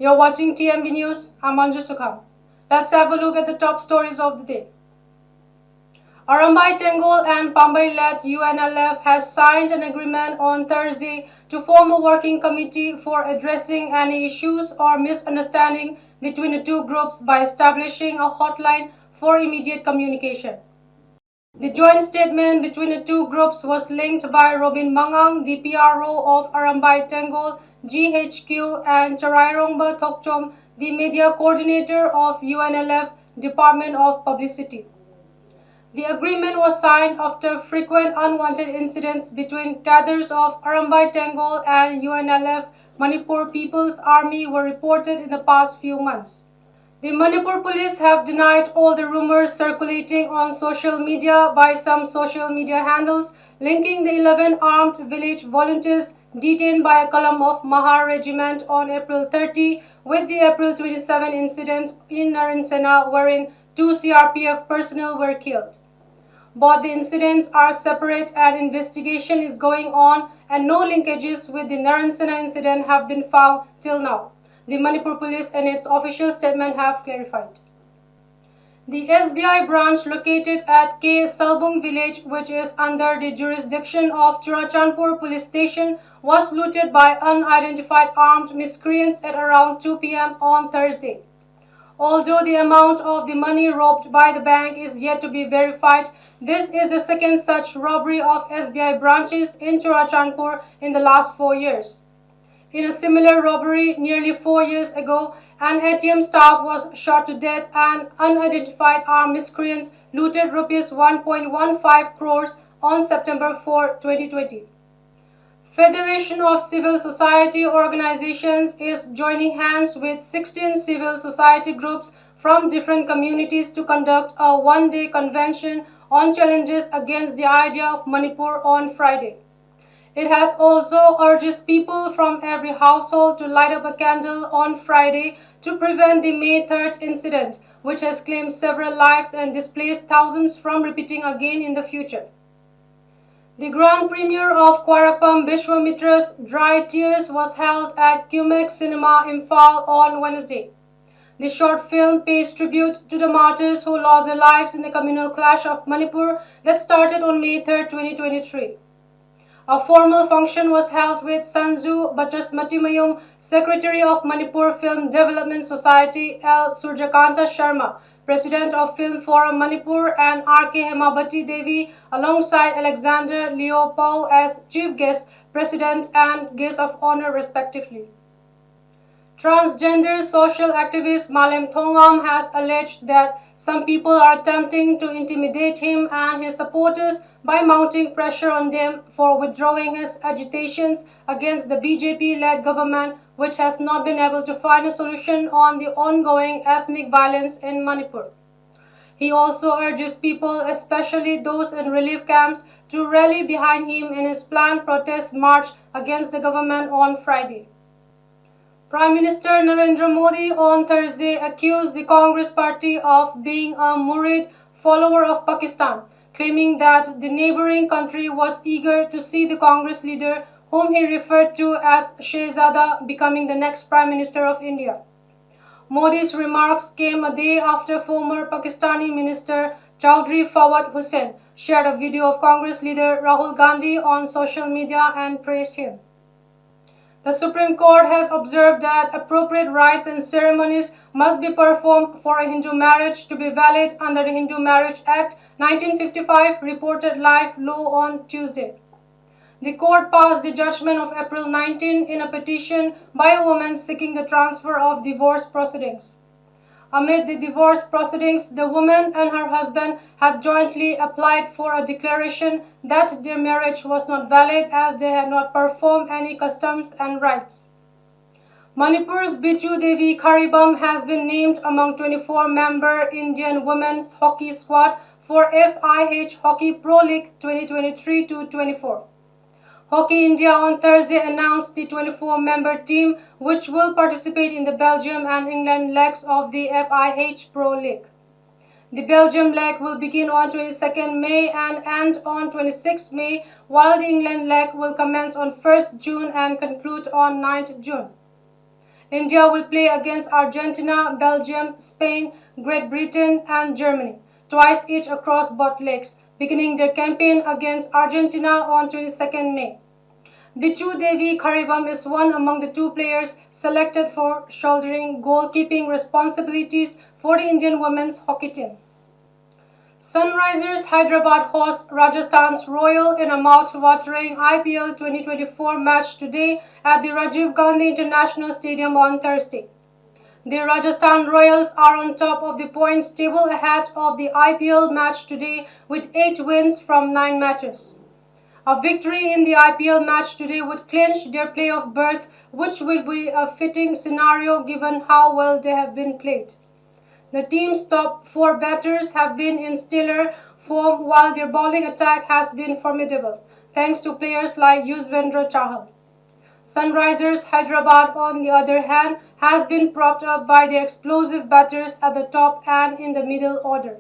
You're watching TMB News. I'm Anju Sukham. Let's have a look at the top stories of the day. Arambai Tengol and Pambai-led UNLF has signed an agreement on Thursday to form a working committee for addressing any issues or misunderstanding between the two groups by establishing a hotline for immediate communication. The joint statement between the two groups was linked by Robin Mangang, the PRO of Arambai Tengol GHQ, and Charairongba Thokchom, the media coordinator of UNLF Department of Publicity. The agreement was signed after frequent unwanted incidents between cadres of Arambai Tengol and UNLF Manipur People's Army were reported in the past few months. The Manipur police have denied all the rumors circulating on social media by some social media handles linking the 11 armed village volunteers detained by a column of Mahar Regiment on April 30 with the April 27 incident in Naran Sena wherein 2 CRPF personnel were killed. Both the incidents are separate and investigation is going on and no linkages with the Naran Sena incident have been found till now. The Manipur police in its official statement have clarified. The SBI branch located at K. Salbung village, which is under the jurisdiction of Churachandpur police station, was looted by unidentified armed miscreants at around 2 p.m. on Thursday. Although the amount of the money robbed by the bank is yet to be verified, this is the second such robbery of SBI branches in Churachandpur in the last 4 years. In a similar robbery nearly 4 years ago, an ATM staff was shot to death and unidentified armed miscreants looted Rs 1.15 crores on September 4, 2020. Federation of Civil Society Organizations is joining hands with 16 civil society groups from different communities to conduct a one-day convention on challenges against the idea of Manipur on Friday. It has also urged people from every household to light up a candle on Friday to prevent the May 3rd incident, which has claimed several lives and displaced thousands from repeating again in the future. The grand premiere of Kwarakpam Bishwamitra's Dry Tears was held at QMX Cinema Imphal on Wednesday. The short film pays tribute to the martyrs who lost their lives in the communal clash of Manipur that started on May 3, 2023. A formal function was held with Sanju Batrasmatimayum, Secretary of Manipur Film Development Society, L. Surjakanta Sharma, President of Film Forum Manipur, and R.K. Hemabati Devi, alongside Alexander Leo Pau as Chief Guest, President, and Guest of Honor, respectively. Transgender social activist Malem Thongam has alleged that some people are attempting to intimidate him and his supporters by mounting pressure on them for withdrawing his agitations against the BJP-led government, which has not been able to find a solution on the ongoing ethnic violence in Manipur. He also urges people, especially those in relief camps, to rally behind him in his planned protest march against the government on Friday. Prime Minister Narendra Modi on Thursday accused the Congress party of being a murid follower of Pakistan, claiming that the neighboring country was eager to see the Congress leader, whom he referred to as Shehzada, becoming the next Prime Minister of India. Modi's remarks came a day after former Pakistani Minister Chaudhry Fawad Hussain shared a video of Congress leader Rahul Gandhi on social media and praised him. The Supreme Court has observed that appropriate rites and ceremonies must be performed for a Hindu marriage to be valid under the Hindu Marriage Act 1955, reported Live Law on Tuesday. The court passed the judgment of April 19 in a petition by a woman seeking the transfer of divorce proceedings. Amid the divorce proceedings, the woman and her husband had jointly applied for a declaration that their marriage was not valid as they had not performed any customs and rites. Manipur's Bichu Devi Karibam has been named among 24-member Indian women's hockey squad for FIH Hockey Pro League 2023-24. Hockey India on Thursday announced the 24-member team, which will participate in the Belgium and England legs of the FIH Pro League. The Belgium leg will begin on 22nd May and end on 26 May, while the England leg will commence on 1st June and conclude on 9th June. India will play against Argentina, Belgium, Spain, Great Britain and Germany, twice each across both legs, beginning their campaign against Argentina on 22nd May. Bichu Devi Karibam is one among the two players selected for shouldering goalkeeping responsibilities for the Indian women's hockey team. Sunrisers Hyderabad host Rajasthan's Royal in a mouth-watering IPL 2024 match today at the Rajiv Gandhi International Stadium on Thursday. The Rajasthan Royals are on top of the points table ahead of the IPL match today with 8 wins from 9 matches. A victory in the IPL match today would clinch their playoff berth, which will be a fitting scenario given how well they have been played. The team's top 4 batters have been in stellar form while their bowling attack has been formidable, thanks to players like Yuzvendra Chahal. Sunrisers Hyderabad, on the other hand, has been propped up by their explosive batters at the top and in the middle order.